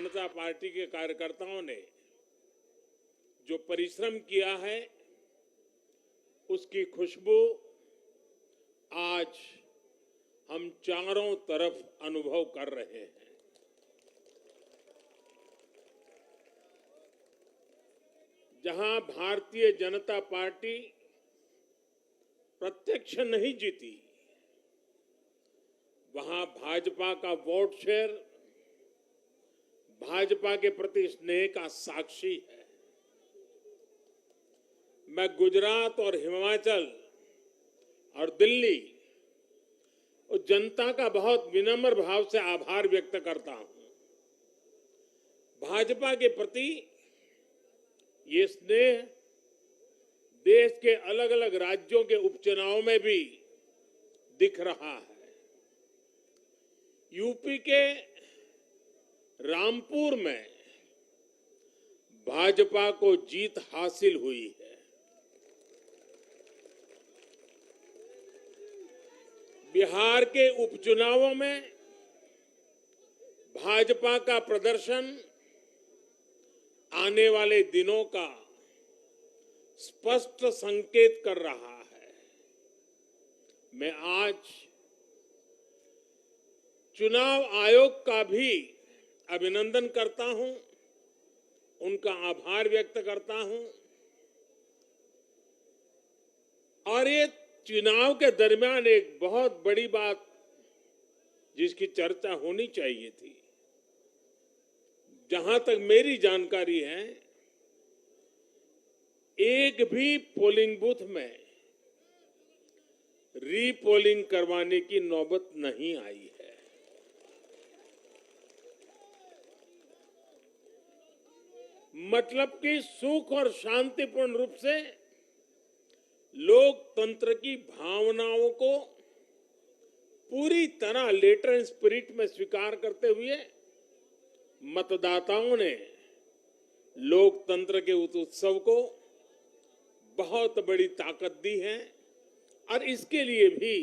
जनता party के कार्यकर्ताओं ने जो परिश्रम किया है उसकी खुशबू आज हम चारों तरफ अनुभव कर रहे हैं। जहां भारतीय जनता पार्टी प्रत्यक्ष नहीं जीती, वहां भाजपा का वोट शेयर भाजपा के प्रति स्नेह का साक्षी है। मैं गुजरात और हिमाचल और दिल्ली और जनता का बहुत विनम्र भाव से आभार व्यक्त करता हूं। भाजपा के प्रति ये स्नेह देश के अलग अलग राज्यों के उपचुनाव में भी दिख रहा है। यूपी के रामपुर में भाजपा को जीत हासिल हुई है। बिहार के उपचुनावों में भाजपा का प्रदर्शन आने वाले दिनों का स्पष्ट संकेत कर रहा है। मैं आज चुनाव आयोग का भी अभिनंदन करता हूं, उनका आभार व्यक्त करता हूं। और ये चुनाव के दरमियान एक बहुत बड़ी बात जिसकी चर्चा होनी चाहिए थी, जहां तक मेरी जानकारी है, एक भी पोलिंग बूथ में रीपोलिंग करवाने की नौबत नहीं आई है। मतलब कि सुख और शांतिपूर्ण रूप से लोकतंत्र की भावनाओं को पूरी तरह लेटर एंड स्पिरिट में स्वीकार करते हुए मतदाताओं ने लोकतंत्र के उस उत्सव को बहुत बड़ी ताकत दी है। और इसके लिए भी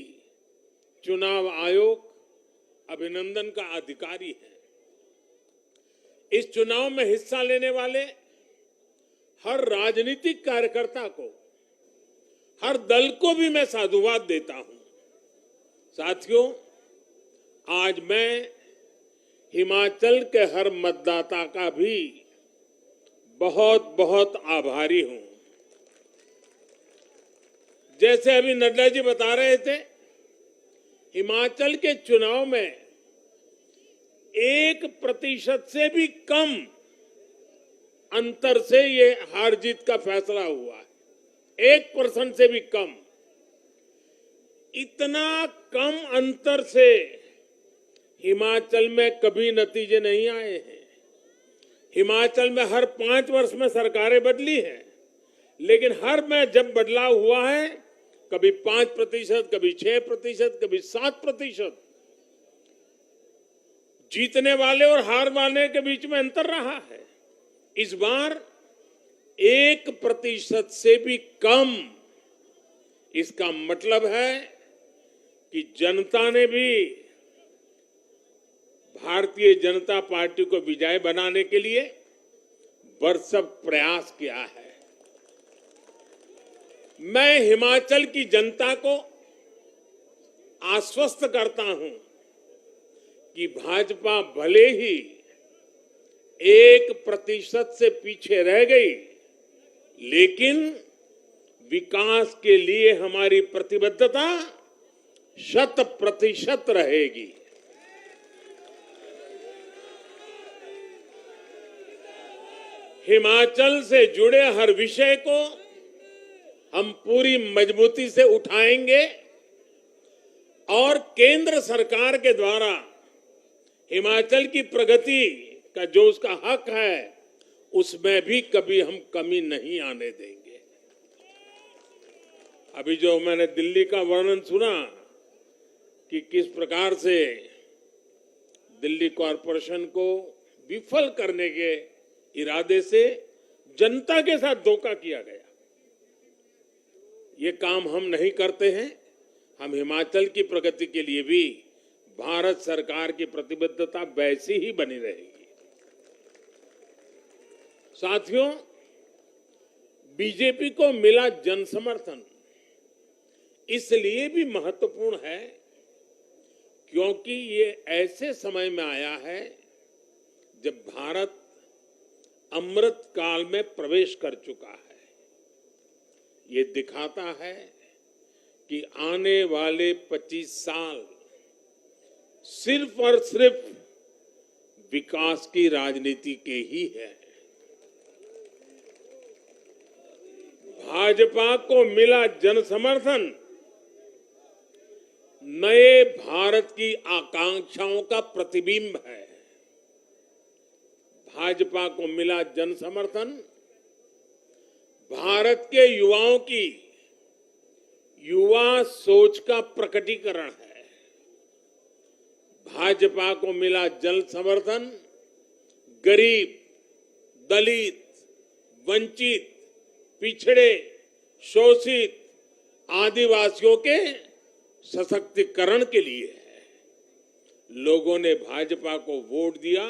चुनाव आयोग अभिनंदन का अधिकारी है। इस चुनाव में हिस्सा लेने वाले हर राजनीतिक कार्यकर्ता को, हर दल को भी मैं साधुवाद देता हूं। साथियों, आज मैं हिमाचल के हर मतदाता का भी बहुत बहुत आभारी हूं। जैसे अभी नड्डा जी बता रहे थे, हिमाचल के चुनाव में 1% से भी कम अंतर से ये हार जीत का फैसला हुआ है। 1% से भी कम। इतना कम अंतर से हिमाचल में कभी नतीजे नहीं आए हैं। हिमाचल में हर 5 वर्ष में सरकारें बदली हैं, लेकिन हर में जब बदलाव हुआ है, कभी 5%, कभी 6%, कभी 7%। जीतने वाले और हार वाले के बीच में अंतर रहा है। इस बार 1% से भी कम। इसका मतलब है कि जनता ने भी भारतीय जनता पार्टी को विजय बनाने के लिए भरसक प्रयास किया है। मैं हिमाचल की जनता को आश्वस्त करता हूं कि भाजपा भले ही 1% से पीछे रह गई, लेकिन विकास के लिए हमारी प्रतिबद्धता 100% रहेगी। हिमाचल से जुड़े हर विषय को हम पूरी मजबूती से उठाएंगे और केंद्र सरकार के द्वारा हिमाचल की प्रगति का जो उसका हक है, उसमें भी कभी हम कमी नहीं आने देंगे। अभी जो मैंने दिल्ली का वर्णन सुना कि किस प्रकार से दिल्ली कॉरपोरेशन को विफल करने के इरादे से जनता के साथ धोखा किया गया, ये काम हम नहीं करते हैं। हम हिमाचल की प्रगति के लिए भी भारत सरकार की प्रतिबद्धता वैसी ही बनी रहेगी। साथियों, बीजेपी को मिला जन समर्थन इसलिए भी महत्वपूर्ण है क्योंकि ये ऐसे समय में आया है जब भारत अमृत काल में प्रवेश कर चुका है। ये दिखाता है कि आने वाले 25 साल सिर्फ और सिर्फ विकास की राजनीति के ही है। भाजपा को मिला जन समर्थन नए भारत की आकांक्षाओं का प्रतिबिंब है। भाजपा को मिला जन समर्थन भारत के युवाओं की युवा सोच का प्रकटीकरण है। भाजपा को मिला जन समर्थन गरीब, दलित, वंचित, पिछड़े, शोषित, आदिवासियों के सशक्तिकरण के लिए है। लोगों ने भाजपा को वोट दिया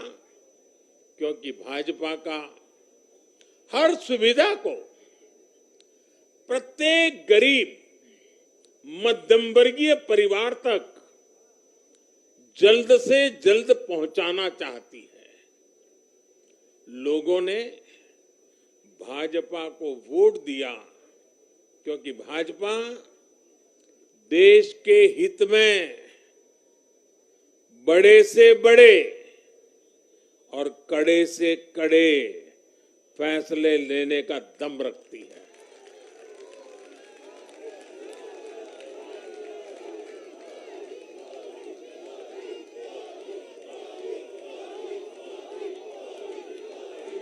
क्योंकि भाजपा का हर सुविधा को प्रत्येक गरीब, मध्यम वर्गीय परिवार तक जल्द से जल्द पहुंचाना चाहती है। लोगों ने भाजपा को वोट दिया क्योंकि भाजपा देश के हित में बड़े से बड़े और कड़े से कड़े फैसले लेने का दम रखती है।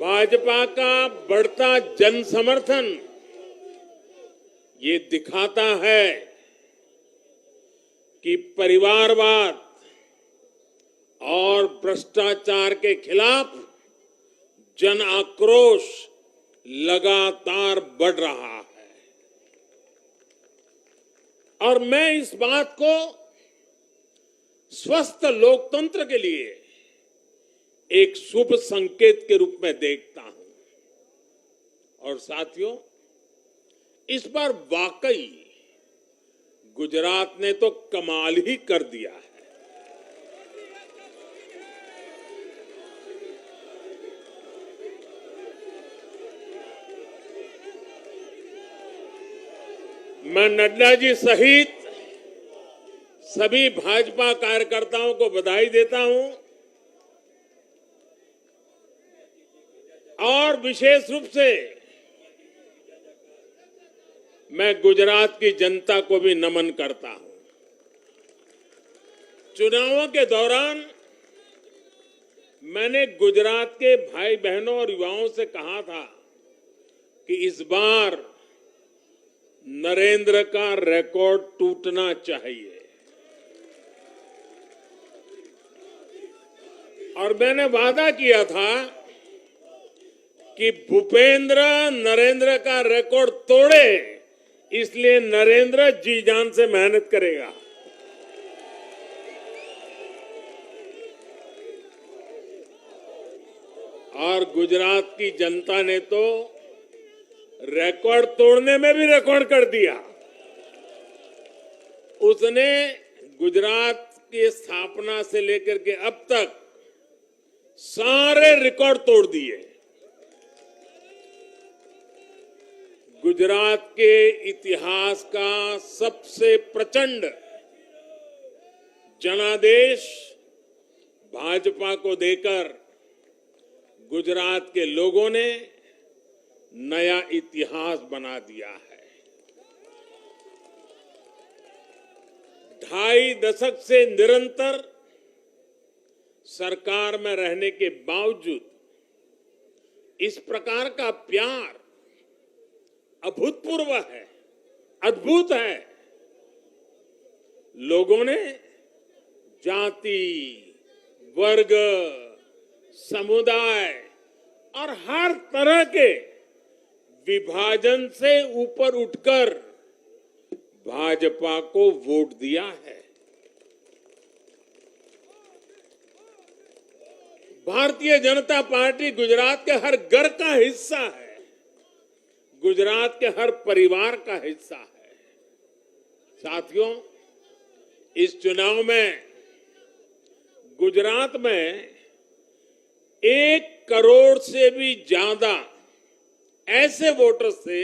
भाजपा का बढ़ता जन समर्थन ये दिखाता है कि परिवारवाद और भ्रष्टाचार के खिलाफ जन आक्रोश लगातार बढ़ रहा है। और मैं इस बात को स्वस्थ लोकतंत्र के लिए एक शुभ संकेत के रूप में देखता हूं। और साथियों, इस बार वाकई गुजरात ने तो कमाल ही कर दिया है। मैं नड्डा जी सहित सभी भाजपा कार्यकर्ताओं को बधाई देता हूं और विशेष रूप से मैं गुजरात की जनता को भी नमन करता हूं। चुनावों के दौरान मैंने गुजरात के भाई बहनों और युवाओं से कहा था कि इस बार नरेंद्र का रिकॉर्ड टूटना चाहिए। और मैंने वादा किया था कि भूपेंद्र नरेंद्र का रिकॉर्ड तोड़े, इसलिए नरेंद्र जी जान से मेहनत करेगा। और गुजरात की जनता ने तो रिकॉर्ड तोड़ने में भी रिकॉर्ड कर दिया। उसने गुजरात की स्थापना से लेकर के अब तक सारे रिकॉर्ड तोड़ दिए। गुजरात के इतिहास का सबसे प्रचंड जनादेश भाजपा को देकर गुजरात के लोगों ने नया इतिहास बना दिया है। 2.5 दशक से निरंतर सरकार में रहने के बावजूद इस प्रकार का प्यार अभूतपूर्व है, अद्भुत है। लोगों ने जाति, वर्ग, समुदाय और हर तरह के विभाजन से ऊपर उठकर भाजपा को वोट दिया है। भारतीय जनता पार्टी गुजरात के हर घर का हिस्सा है, गुजरात के हर परिवार का हिस्सा है। साथियों, इस चुनाव में गुजरात में 1 करोड़ से भी ज्यादा ऐसे वोटर्स थे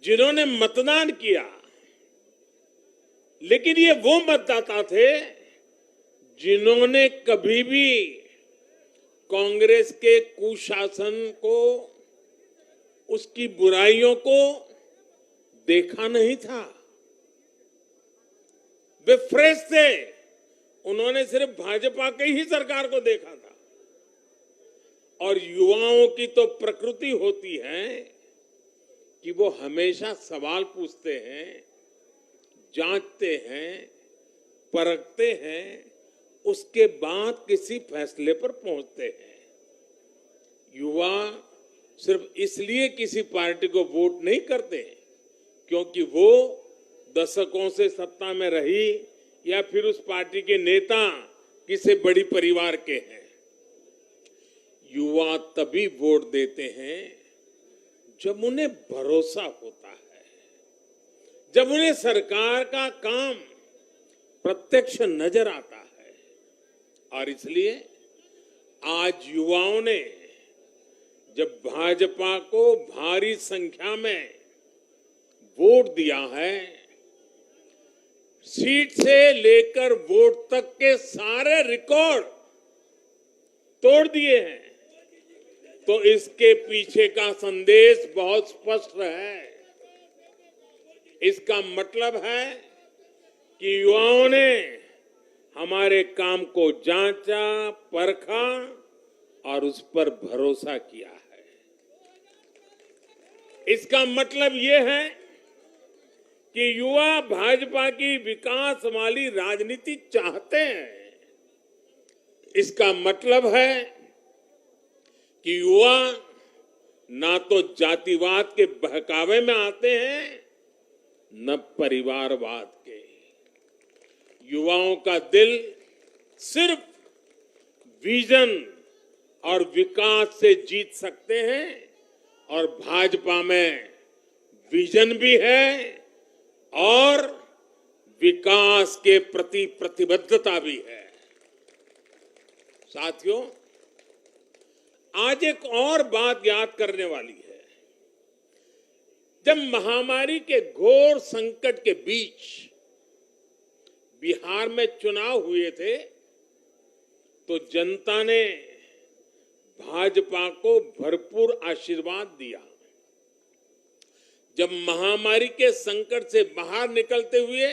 जिन्होंने मतदान किया, लेकिन ये वो मतदाता थे जिन्होंने कभी भी कांग्रेस के कुशासन को, उसकी बुराइयों को देखा नहीं था। वे फ्रेश थे, उन्होंने सिर्फ भाजपा की ही सरकार को देखा था। और युवाओं की तो प्रकृति होती है कि वो हमेशा सवाल पूछते हैं, जांचते हैं, परखते हैं, उसके बाद किसी फैसले पर पहुंचते हैं। युवा सिर्फ इसलिए किसी पार्टी को वोट नहीं करते क्योंकि वो दशकों से सत्ता में रही या फिर उस पार्टी के नेता किसी बड़ी परिवार के हैं। युवा तभी वोट देते हैं जब उन्हें भरोसा होता है, जब उन्हें सरकार का काम प्रत्यक्ष नजर आता है। और इसलिए आज युवाओं ने जब भाजपा को भारी संख्या में वोट दिया है, सीट से लेकर वोट तक के सारे रिकॉर्ड तोड़ दिए हैं, तो इसके पीछे का संदेश बहुत स्पष्ट है। इसका मतलब है कि युवाओं ने हमारे काम को जांचा, परखा और उस पर भरोसा किया है। इसका मतलब ये है कि युवा भाजपा की विकास वाली राजनीति चाहते हैं। इसका मतलब है कि युवा ना तो जातिवाद के बहकावे में आते हैं, न परिवारवाद के। युवाओं का दिल सिर्फ विजन और विकास से जीत सकते हैं, और भाजपा में विजन भी है और विकास के प्रति प्रतिबद्धता भी है। साथियों, आज एक और बात याद करने वाली है। जब महामारी के घोर संकट के बीच बिहार में चुनाव हुए थे, तो जनता ने भाजपा को भरपूर आशीर्वाद दिया। जब महामारी के संकट से बाहर निकलते हुए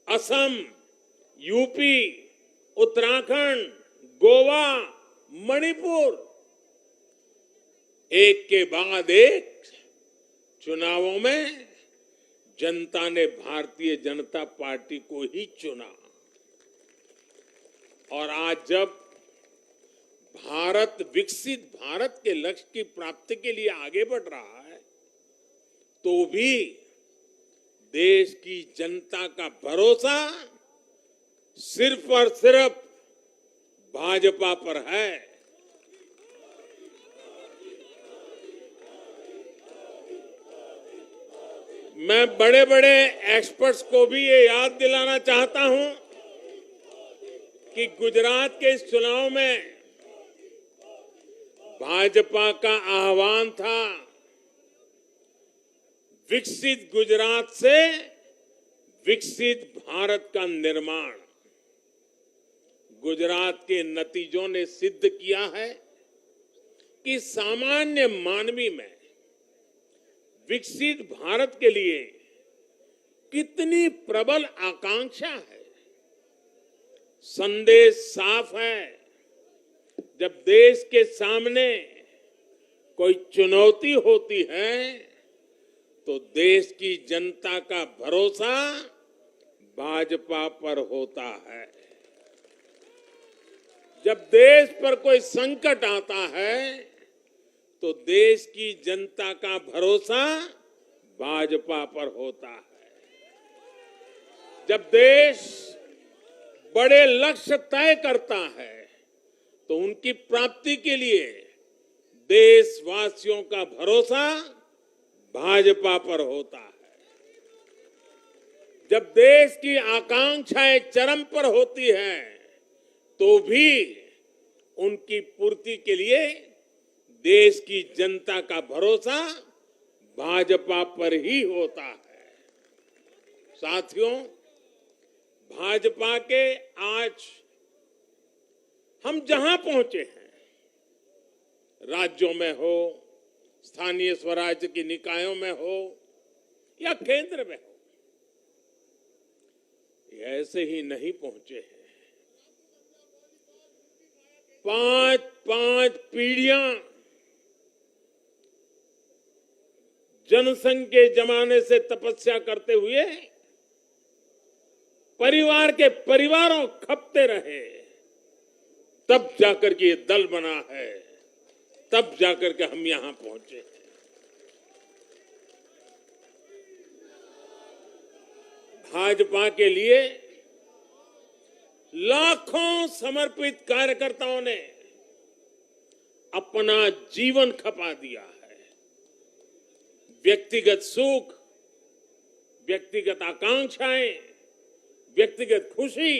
असम, यूपी, उत्तराखंड, गोवा, मणिपुर एक के बाद एक चुनावों में जनता ने भारतीय जनता पार्टी को ही चुना। और आज जब भारत विकसित भारत के लक्ष्य की प्राप्ति के लिए आगे बढ़ रहा है, तो भी देश की जनता का भरोसा सिर्फ और सिर्फ भाजपा पर है। मैं बड़े बड़े एक्सपर्ट्स को भी ये याद दिलाना चाहता हूं कि गुजरात के इस चुनाव में भाजपा का आह्वान था, विकसित गुजरात से विकसित भारत का निर्माण। गुजरात के नतीजों ने सिद्ध किया है कि सामान्य मानवी में विकसित भारत के लिए कितनी प्रबल आकांक्षा है। संदेश साफ है, जब देश के सामने कोई चुनौती होती है तो देश की जनता का भरोसा भाजपा पर होता है। जब देश पर कोई संकट आता है तो देश की जनता का भरोसा भाजपा पर होता है। जब देश बड़े लक्ष्य तय करता है तो उनकी प्राप्ति के लिए देशवासियों का भरोसा भाजपा पर होता है। जब देश की आकांक्षाएं चरम पर होती हैं, तो भी उनकी पूर्ति के लिए देश की जनता का भरोसा भाजपा पर ही होता है। साथियों, भाजपा के आज हम जहां पहुंचे हैं, राज्यों में हो, स्थानीय स्वराज्य की निकायों में हो या केंद्र में हो, ये ऐसे ही नहीं पहुंचे हैं। 5 पीढ़ियां जनसंघ के जमाने से तपस्या करते हुए परिवार के परिवारों खपते रहे, तब जाकर के ये दल बना है, तब जाकर के हम यहां पहुंचे हैं। भाजपा के लिए लाखों समर्पित कार्यकर्ताओं ने अपना जीवन खपा दिया है। व्यक्तिगत सुख, व्यक्तिगत आकांक्षाएं, व्यक्तिगत खुशी,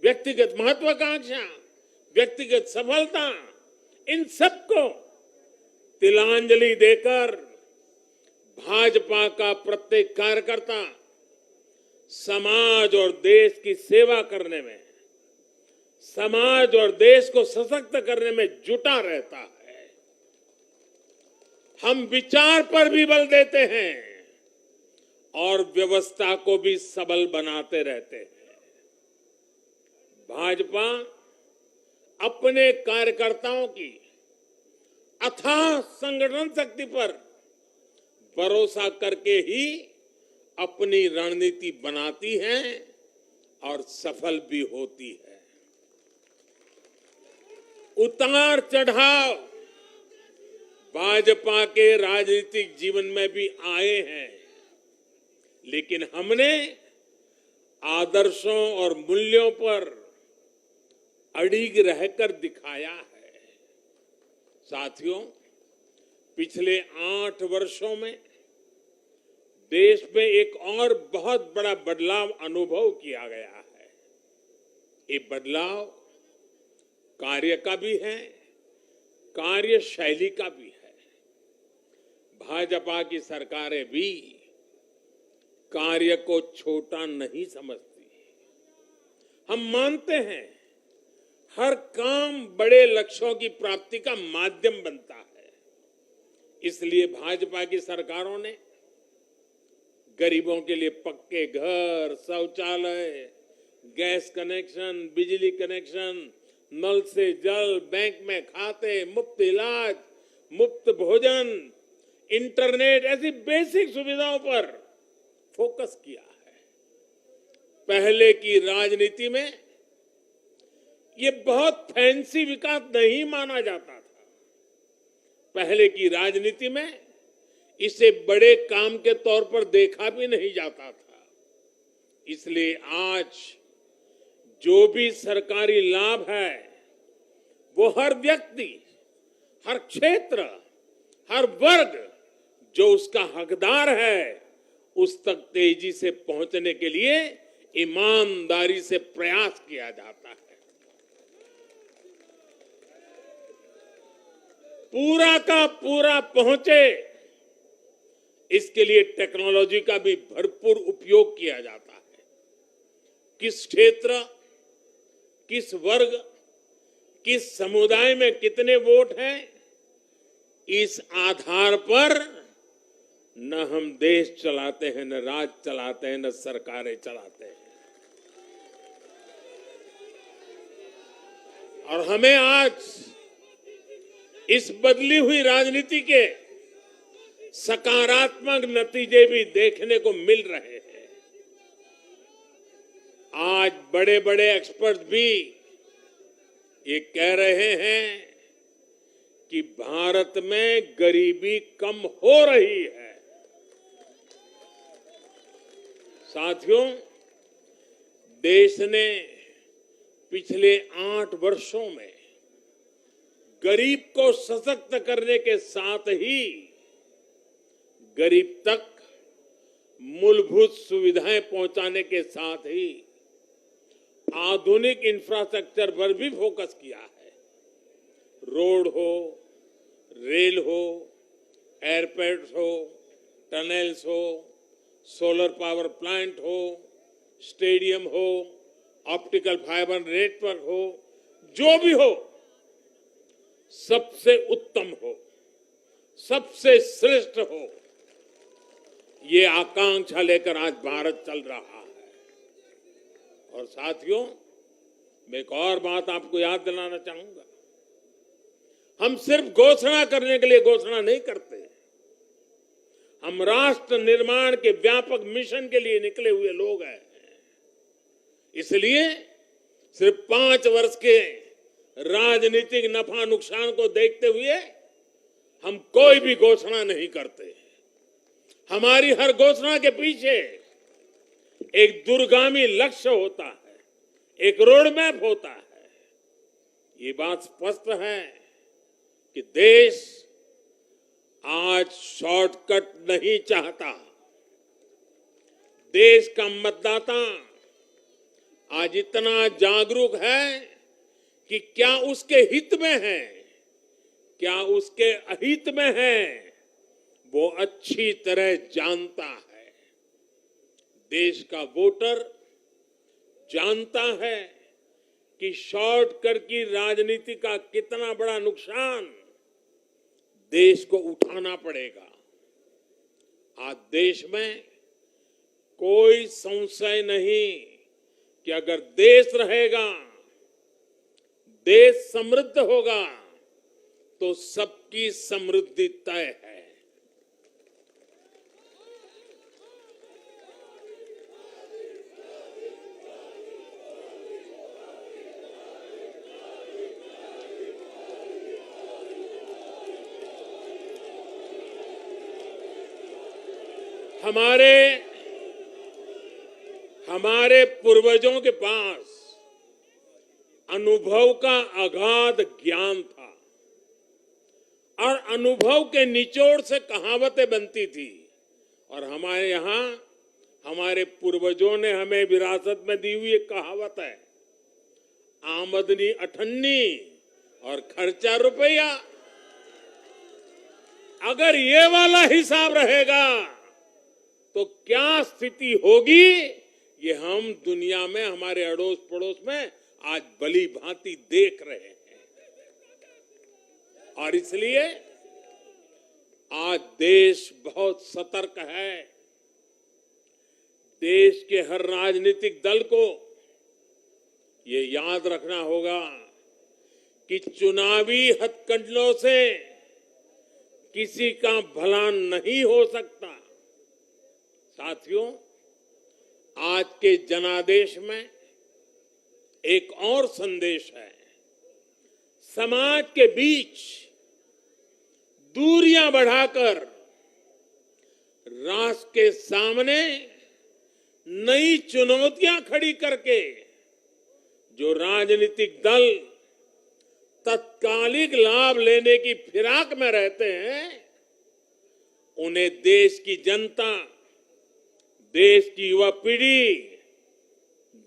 व्यक्तिगत महत्वाकांक्षा, व्यक्तिगत सफलता, इन सबको तिलांजलि देकर भाजपा का प्रत्येक कार्यकर्ता समाज और देश की सेवा करने में, समाज और देश को सशक्त करने में जुटा रहता है। हम विचार पर भी बल देते हैं और व्यवस्था को भी सबल बनाते रहते हैं। भाजपा अपने कार्यकर्ताओं की अथाह संगठन शक्ति पर भरोसा करके ही अपनी रणनीति बनाती है और सफल भी होती है। उतार चढ़ाव भाजपा के राजनीतिक जीवन में भी आए हैं, लेकिन हमने आदर्शों और मूल्यों पर अड़िग रहकर दिखाया है। साथियों, पिछले 8 वर्षों में देश में एक और बहुत बड़ा बदलाव अनुभव किया गया है। ये बदलाव कार्य का भी है, कार्यशैली का भी है। भाजपा की सरकारें भी कार्य को छोटा नहीं समझती। हम मानते हैं हर काम बड़े लक्ष्यों की प्राप्ति का माध्यम बनता है। इसलिए भाजपा की सरकारों ने गरीबों के लिए पक्के घर, शौचालय, गैस कनेक्शन, बिजली कनेक्शन, नल से जल, बैंक में खाते, मुफ्त इलाज, मुफ्त भोजन, इंटरनेट, ऐसी बेसिक सुविधाओं पर फोकस किया है। पहले की राजनीति में ये बहुत फैंसी विकास नहीं माना जाता था। पहले की राजनीति में इसे बड़े काम के तौर पर देखा भी नहीं जाता था। इसलिए आज जो भी सरकारी लाभ है, वो हर व्यक्ति, हर क्षेत्र, हर वर्ग जो उसका हकदार है, उस तक तेजी से पहुंचने के लिए ईमानदारी से प्रयास किया जाता है। पूरा का पूरा पहुंचे, इसके लिए टेक्नोलॉजी का भी भरपूर उपयोग किया जाता है। किस क्षेत्र, किस वर्ग, किस समुदाय में कितने वोट हैं, इस आधार पर न हम देश चलाते हैं, न राज्य चलाते हैं, न सरकारें चलाते हैं। और हमें आज इस बदली हुई राजनीति के सकारात्मक नतीजे भी देखने को मिल रहे हैं। आज बड़े बड़े एक्सपर्ट भी ये कह रहे हैं कि भारत में गरीबी कम हो रही है। साथियों, देश ने पिछले 8 वर्षों में गरीब को सशक्त करने के साथ ही गरीब तक मूलभूत सुविधाएं पहुंचाने के साथ ही आधुनिक इंफ्रास्ट्रक्चर पर भी फोकस किया है। रोड हो, रेल हो, एयरपोर्ट्स हो, टनल्स हो, सोलर पावर प्लांट हो, स्टेडियम हो, ऑप्टिकल फाइबर नेटवर्क हो, जो भी हो सबसे उत्तम हो, सबसे श्रेष्ठ हो, ये आकांक्षा लेकर आज भारत चल रहा है। और साथियों, मैं एक और बात आपको याद दिलाना चाहूंगा। हम सिर्फ घोषणा करने के लिए घोषणा नहीं करते, हम राष्ट्र निर्माण के व्यापक मिशन के लिए निकले हुए लोग हैं। इसलिए सिर्फ 5 वर्ष के राजनीतिक नफा नुकसान को देखते हुए हम कोई भी घोषणा नहीं करते। हमारी हर घोषणा के पीछे एक दूरगामी लक्ष्य होता है, एक रोड मैप होता है। ये बात स्पष्ट है कि देश आज शॉर्टकट नहीं चाहता। देश का मतदाता आज इतना जागरूक है कि क्या उसके हित में है, क्या उसके अहित में है, वो अच्छी तरह जानता है। देश का वोटर जानता है कि शॉर्टकट की राजनीति का कितना बड़ा नुकसान देश को उठाना पड़ेगा। आज देश में कोई संशय नहीं कि अगर देश रहेगा, देश समृद्ध होगा, तो सबकी समृद्धि तय है। हमारे पूर्वजों के पास अनुभव का अगाध ज्ञान था और अनुभव के निचोड़ से कहावतें बनती थी। और हमारे यहाँ हमारे पूर्वजों ने हमें विरासत में दी हुई एक कहावत है, आमदनी अठन्नी और खर्चा रुपया। अगर ये वाला हिसाब रहेगा तो क्या स्थिति होगी, ये हम दुनिया में हमारे अड़ोस पड़ोस में आज भली भांति देख रहे हैं। और इसलिए आज देश बहुत सतर्क है। देश के हर राजनीतिक दल को ये याद रखना होगा कि चुनावी हथकंडों से किसी का भला नहीं हो सकता। साथियों, आज के जनादेश में एक और संदेश है। समाज के बीच दूरियां बढ़ाकर राष्ट्र के सामने नई चुनौतियां खड़ी करके जो राजनीतिक दल तत्कालिक लाभ लेने की फिराक में रहते हैं, उन्हें देश की जनता, देश की युवा पीढ़ी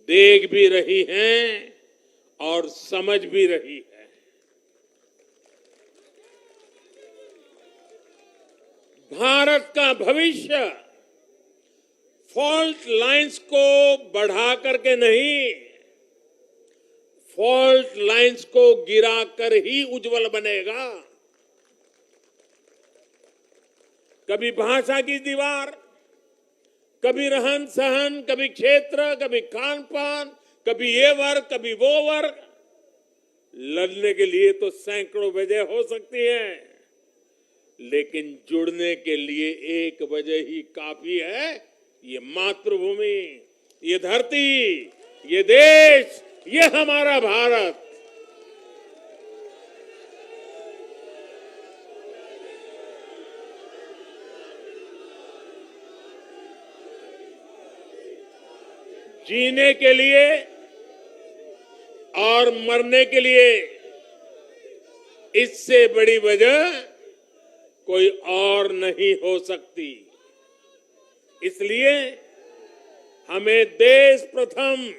देख भी रही है और समझ भी रही है। भारत का भविष्य फॉल्ट लाइंस को बढ़ा करके नहीं, फॉल्ट लाइंस को गिराकर ही उज्जवल बनेगा। कभी भाषा की दीवार, कभी रहन सहन, कभी क्षेत्र, कभी खान पान, कभी ये वर्ग, कभी वो वर्ग। लड़ने के लिए तो सैकड़ों वजह हो सकती हैं, लेकिन जुड़ने के लिए एक वजह ही काफी है। ये मातृभूमि, ये धरती, ये देश, ये हमारा भारत। जीने के लिए और मरने के लिए इससे बड़ी वजह कोई और नहीं हो सकती। इसलिए हमें देश प्रथम,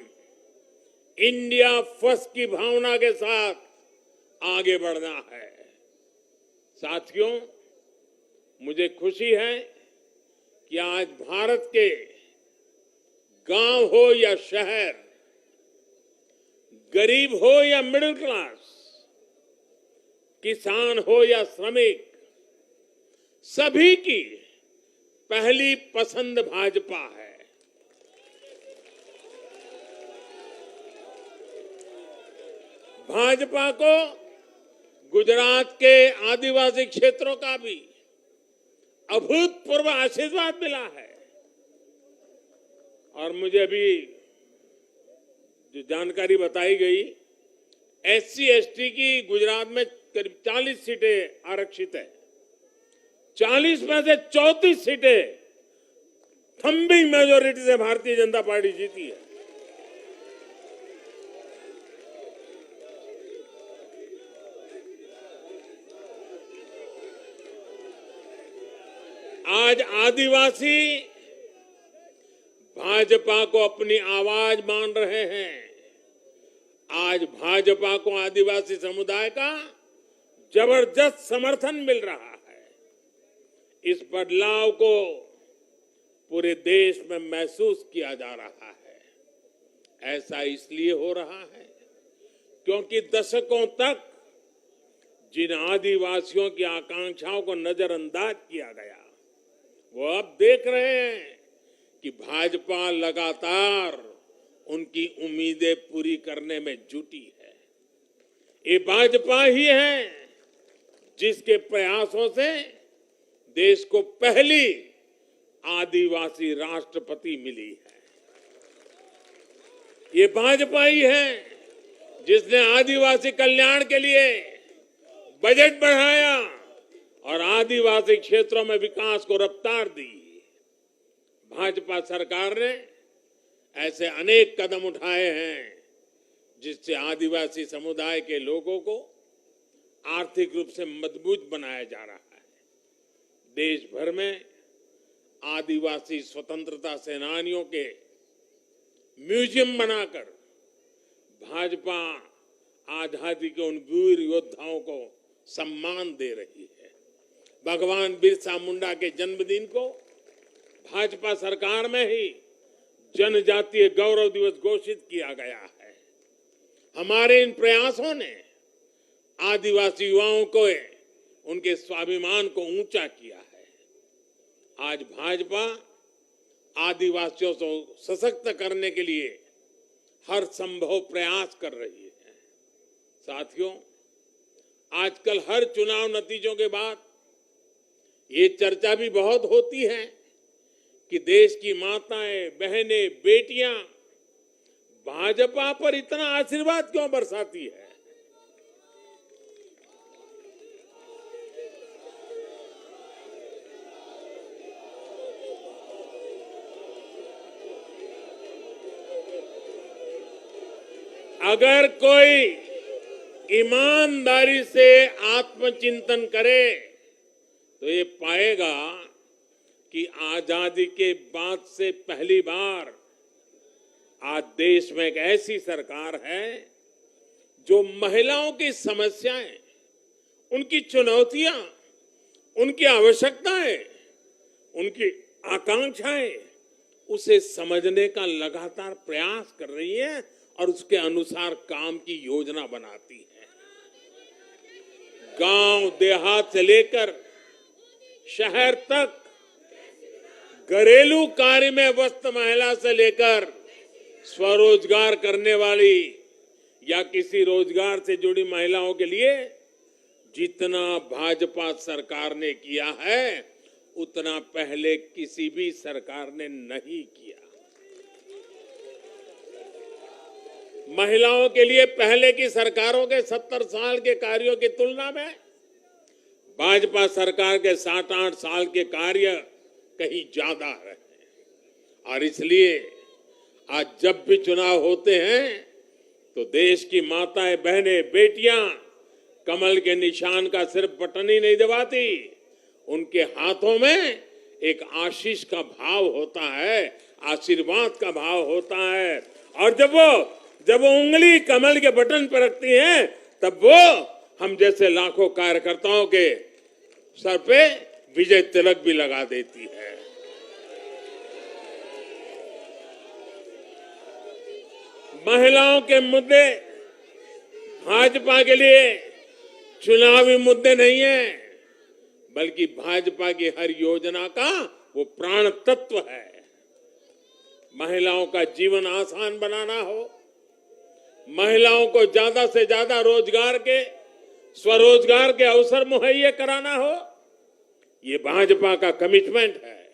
इंडिया फर्स्ट की भावना के साथ आगे बढ़ना है। साथियों, मुझे खुशी है कि आज भारत के गांव हो या शहर, गरीब हो या मिडिल क्लास, किसान हो या श्रमिक, सभी की पहली पसंद भाजपा है। भाजपा को गुजरात के आदिवासी क्षेत्रों का भी अभूतपूर्व आशीर्वाद मिला है। और मुझे अभी जो जानकारी बताई गई, एससी एसटी की गुजरात में करीब 40 सीटें आरक्षित है। 40 में से 34 सीटें थम्बिंग मेजोरिटी से भारतीय जनता पार्टी जीती है। आज आदिवासी भाजपा को अपनी आवाज मान रहे हैं। आज भाजपा को आदिवासी समुदाय का जबरदस्त समर्थन मिल रहा है। इस बदलाव को पूरे देश में महसूस किया जा रहा है। ऐसा इसलिए हो रहा है क्योंकि दशकों तक जिन आदिवासियों की आकांक्षाओं को नजरअंदाज किया गया, वो अब देख रहे हैं कि भाजपा लगातार उनकी उम्मीदें पूरी करने में जुटी है। ये भाजपा ही है जिसके प्रयासों से देश को पहली आदिवासी राष्ट्रपति मिली है। ये भाजपा ही है जिसने आदिवासी कल्याण के लिए बजट बढ़ाया और आदिवासी क्षेत्रों में विकास को रफ्तार दी। भाजपा सरकार ने ऐसे अनेक कदम उठाए हैं जिससे आदिवासी समुदाय के लोगों को आर्थिक रूप से मजबूत बनाया जा रहा है। देश भर में आदिवासी स्वतंत्रता सेनानियों के म्यूजियम बनाकर भाजपा आजादी के उन वीर योद्धाओं को सम्मान दे रही है। भगवान बिरसा मुंडा के जन्मदिन को भाजपा सरकार में ही जनजातीय गौरव दिवस घोषित किया गया है। हमारे इन प्रयासों ने आदिवासी युवाओं को उनके स्वाभिमान को ऊंचा किया है। आज भाजपा आदिवासियों को सशक्त करने के लिए हर संभव प्रयास कर रही है। साथियों, आजकल हर चुनाव नतीजों के बाद ये चर्चा भी बहुत होती है कि देश की माताएं, बहनें, बेटियां भाजपा पर इतना आशीर्वाद क्यों बरसाती है। अगर कोई ईमानदारी से आत्मचिंतन करे तो ये पाएगा कि आजादी के बाद से पहली बार आज देश में एक ऐसी सरकार है जो महिलाओं की समस्याएं, उनकी चुनौतियां, उनकी आवश्यकताएं, उनकी आकांक्षाएं, उसे समझने का लगातार प्रयास कर रही है और उसके अनुसार काम की योजना बनाती है। गांव देहात से लेकर शहर तक घरेलू कार्य में व्यस्त महिला से लेकर स्वरोजगार करने वाली या किसी रोजगार से जुड़ी महिलाओं के लिए जितना भाजपा सरकार ने किया है उतना पहले किसी भी सरकार ने नहीं किया। महिलाओं के लिए पहले की सरकारों के 70 साल के कार्यों की तुलना में भाजपा सरकार के 7-8 साल के कार्य कहीं ज्यादा है। और इसलिए आज जब भी चुनाव होते हैं तो देश की माताएं, बहनें, बेटियां कमल के निशान का सिर्फ बटन ही नहीं दबाती, उनके हाथों में एक आशीष का भाव होता है, आशीर्वाद का भाव होता है। और जब वो उंगली कमल के बटन पर रखती हैं, तब वो हम जैसे लाखों कार्यकर्ताओं के सर पे विजय तिलक भी लगा देती है। महिलाओं के मुद्दे भाजपा के लिए चुनावी मुद्दे नहीं है, बल्कि भाजपा की हर योजना का वो प्राण तत्व है। महिलाओं का जीवन आसान बनाना हो, महिलाओं को ज्यादा से ज्यादा रोजगार के, स्वरोजगार के अवसर मुहैया कराना हो, ये भाजपा का कमिटमेंट है।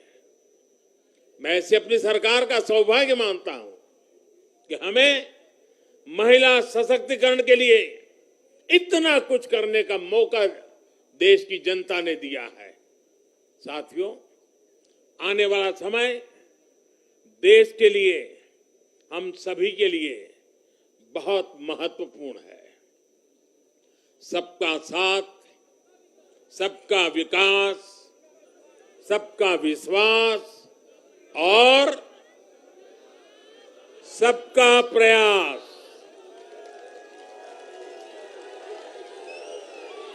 मैं इसे अपनी सरकार का सौभाग्य मानता हूं कि हमें महिला सशक्तिकरण के लिए इतना कुछ करने का मौका देश की जनता ने दिया है। साथियों, आने वाला समय देश के लिए, हम सभी के लिए बहुत महत्वपूर्ण है। सबका साथ, सबका विकास, सबका विश्वास और सबका प्रयास,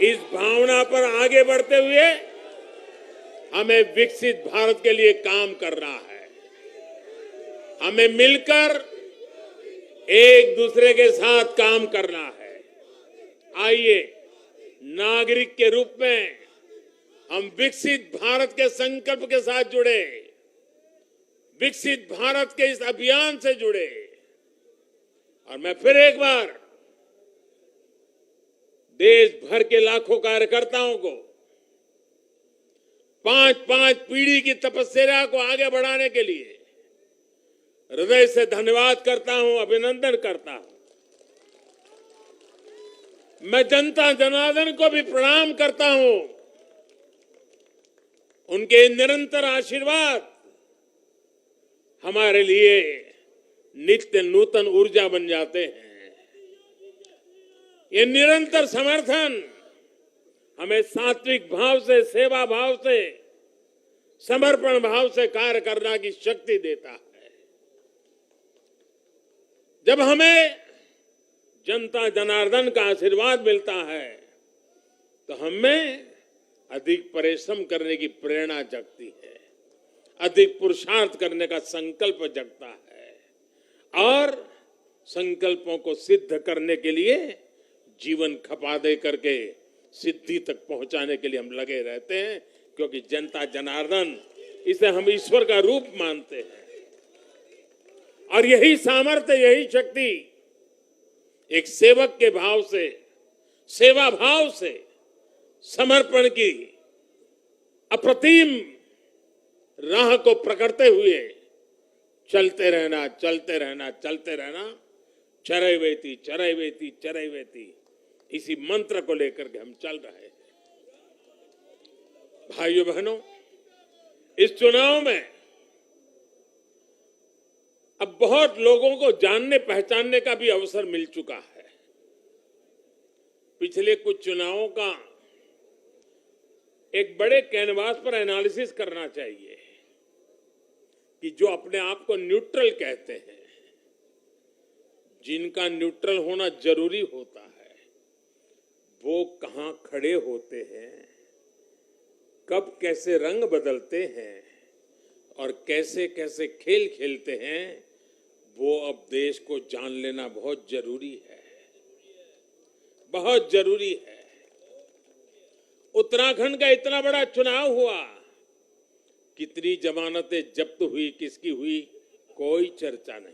इस भावना पर आगे बढ़ते हुए हमें विकसित भारत के लिए काम करना है। हमें मिलकर एक दूसरे के साथ काम करना है। आइए, नागरिक के रूप में हम विकसित भारत के संकल्प के साथ जुड़े, विकसित भारत के इस अभियान से जुड़े। और मैं फिर एक बार देश भर के लाखों कार्यकर्ताओं को 5-5 पीढ़ी की तपस्या को आगे बढ़ाने के लिए हृदय से धन्यवाद करता हूं, अभिनंदन करता हूं। मैं जनता जनार्दन को भी प्रणाम करता हूं। उनके निरंतर आशीर्वाद हमारे लिए नित्य नूतन ऊर्जा बन जाते हैं। ये निरंतर समर्थन हमें सात्विक भाव से, सेवा भाव से, समर्पण भाव से कार्य करने की शक्ति देता है। जब हमें जनता जनार्दन का आशीर्वाद मिलता है तो हमें अधिक परिश्रम करने की प्रेरणा जगती है, अधिक पुरुषार्थ करने का संकल्प जगता है और संकल्पों को सिद्ध करने के लिए जीवन खपा दे करके सिद्धि तक पहुंचाने के लिए हम लगे रहते हैं, क्योंकि जनता जनार्दन, इसे हम ईश्वर का रूप मानते हैं। और यही सामर्थ्य, यही शक्ति एक सेवक के भाव से, सेवा भाव से, समर्पण की अप्रतिम राह को पकड़ते हुए चलते रहना, चलते रहना, चलते रहना, चरैवेति चरैवेति चरैवेति, इसी मंत्र को लेकर के हम चल रहे हैं। भाइयों बहनों, इस चुनाव में अब बहुत लोगों को जानने पहचानने का भी अवसर मिल चुका है। पिछले कुछ चुनावों का एक बड़े कैनवास पर एनालिसिस करना चाहिए कि जो अपने आप को न्यूट्रल कहते हैं, जिनका न्यूट्रल होना जरूरी होता है, वो कहां खड़े होते हैं, कब कैसे रंग बदलते हैं और कैसे कैसे खेल खेलते हैं, वो अब देश को जान लेना बहुत जरूरी है, बहुत जरूरी है। उत्तराखंड का इतना बड़ा चुनाव हुआ, कितनी जमानतें जब्त हुई, किसकी हुई, कोई चर्चा नहीं।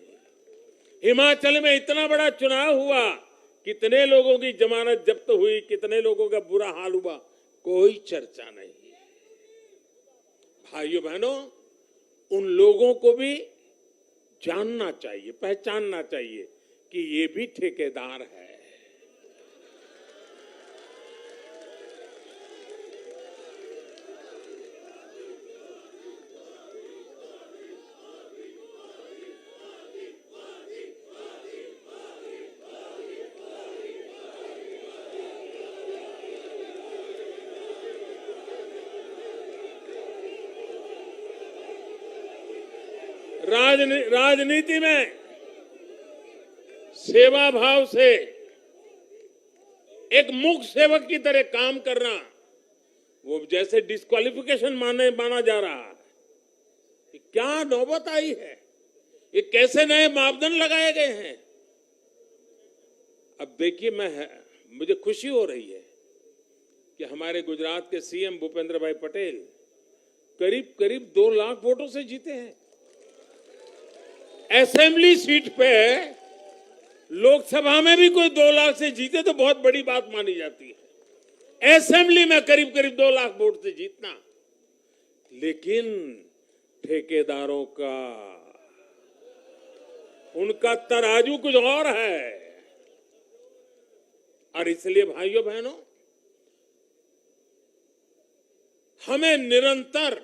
हिमाचल में इतना बड़ा चुनाव हुआ, कितने लोगों की जमानत जब्त हुई, कितने लोगों का बुरा हाल हुआ, कोई चर्चा नहीं। भाइयों बहनों, उन लोगों को भी जानना चाहिए, पहचानना चाहिए कि ये भी ठेकेदार है। राजनीति में सेवा भाव से एक मूक सेवक की तरह काम करना, वो जैसे डिस्क्वालिफिकेशन माना जा रहा है। क्या नौबत आई है, ये कैसे नए मापदंड लगाए गए हैं। अब देखिए, मुझे खुशी हो रही है कि हमारे गुजरात के सीएम भूपेंद्र भाई पटेल करीब करीब 2 लाख वोटों से जीते हैं। असेंबली सीट पे, लोकसभा में भी कोई 2 लाख से जीते तो बहुत बड़ी बात मानी जाती है। असेंबली में करीब करीब 2 लाख वोट से जीतना, लेकिन ठेकेदारों का, उनका तराजू कुछ और है। और इसलिए भाइयों बहनों, हमें निरंतर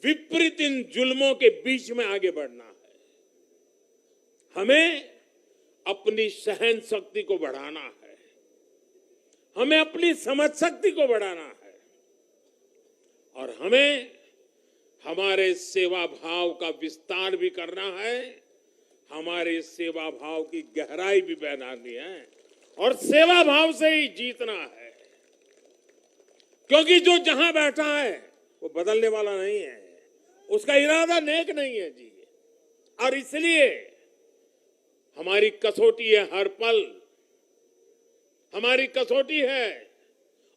विपरीत इन जुल्मों के बीच में आगे बढ़ना है। हमें अपनी सहन शक्ति को बढ़ाना है, हमें अपनी समझ शक्ति को बढ़ाना है, और हमें हमारे सेवा भाव का विस्तार भी करना है, हमारे सेवा भाव की गहराई भी बढ़ानी है, और सेवा भाव से ही जीतना है। क्योंकि जो जहां बैठा है वो बदलने वाला नहीं है, उसका इरादा नेक नहीं है जी। और इसलिए हमारी कसौटी है, हर पल हमारी कसौटी है।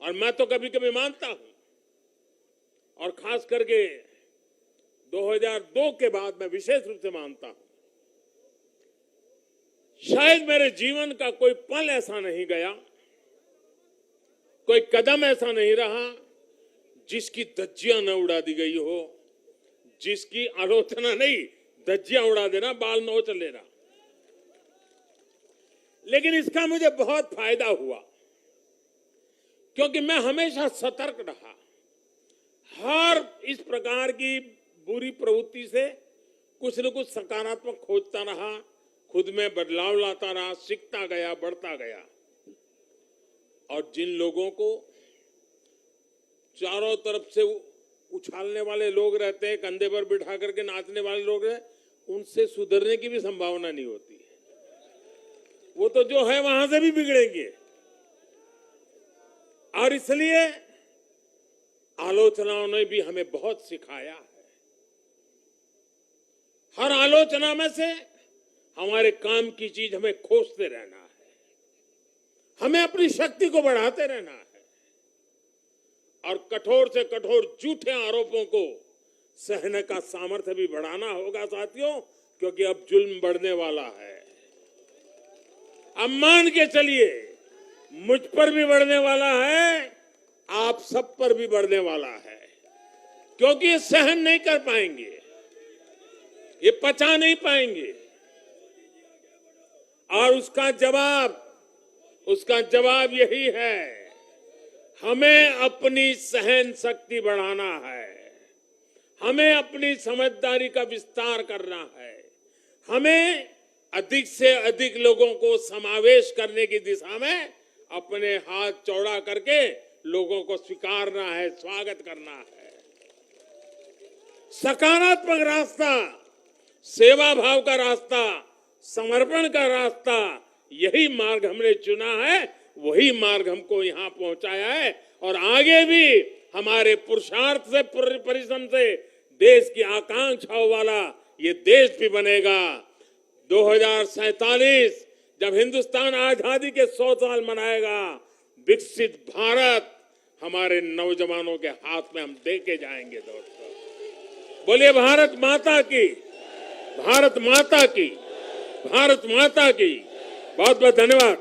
और मैं तो कभी कभी मानता हूं, और खास करके 2002 के बाद मैं विशेष रूप से मानता हूं, शायद मेरे जीवन का कोई पल ऐसा नहीं गया, कोई कदम ऐसा नहीं रहा जिसकी धज्जियां न उड़ा दी गई हो, जिसकी आलोचना नहीं, धज्जियां उड़ा देना, बाल नोच लेना। लेकिन इसका मुझे बहुत फायदा हुआ, क्योंकि मैं हमेशा सतर्क रहा। हर इस प्रकार की बुरी प्रवृत्ति से कुछ न कुछ सकारात्मक खोजता रहा, खुद में बदलाव लाता रहा, सीखता गया, बढ़ता गया। और जिन लोगों को चारों तरफ से उछालने वाले लोग रहते हैं, कंधे पर बिठा करके नाचने वाले लोग हैं, उनसे सुधरने की भी संभावना नहीं होती है। वो तो जो है वहां से भी बिगड़ेंगे। और इसलिए आलोचनाओं ने भी हमें बहुत सिखाया है। हर आलोचना में से हमारे काम की चीज हमें खोजते रहना है, हमें अपनी शक्ति को बढ़ाते रहना है, और कठोर से कठोर झूठे आरोपों को सहने का सामर्थ्य भी बढ़ाना होगा साथियों, क्योंकि अब जुल्म बढ़ने वाला है। अब मान के चलिए, मुझ पर भी बढ़ने वाला है, आप सब पर भी बढ़ने वाला है, क्योंकि ये सहन नहीं कर पाएंगे, ये पचा नहीं पाएंगे। और उसका जवाब यही है, हमें अपनी सहन शक्ति बढ़ाना है, हमें अपनी समझदारी का विस्तार करना है, हमें अधिक से अधिक लोगों को समावेश करने की दिशा में अपने हाथ चौड़ा करके लोगों को स्वीकारना है, स्वागत करना है। सकारात्मक रास्ता, सेवा भाव का रास्ता, समर्पण का रास्ता, यही मार्ग हमने चुना है, वही मार्ग हमको यहाँ पहुंचाया है। और आगे भी हमारे पुरुषार्थ से, परिश्रम से देश की आकांक्षाओं वाला ये देश भी बनेगा। 2047 जब हिंदुस्तान आजादी के 100 साल मनाएगा, विकसित भारत हमारे नौजवानों के हाथ में हम दे के जाएंगे। दोस्तों बोलिए भारत माता की, भारत माता की, भारत माता की। बहुत बहुत धन्यवाद।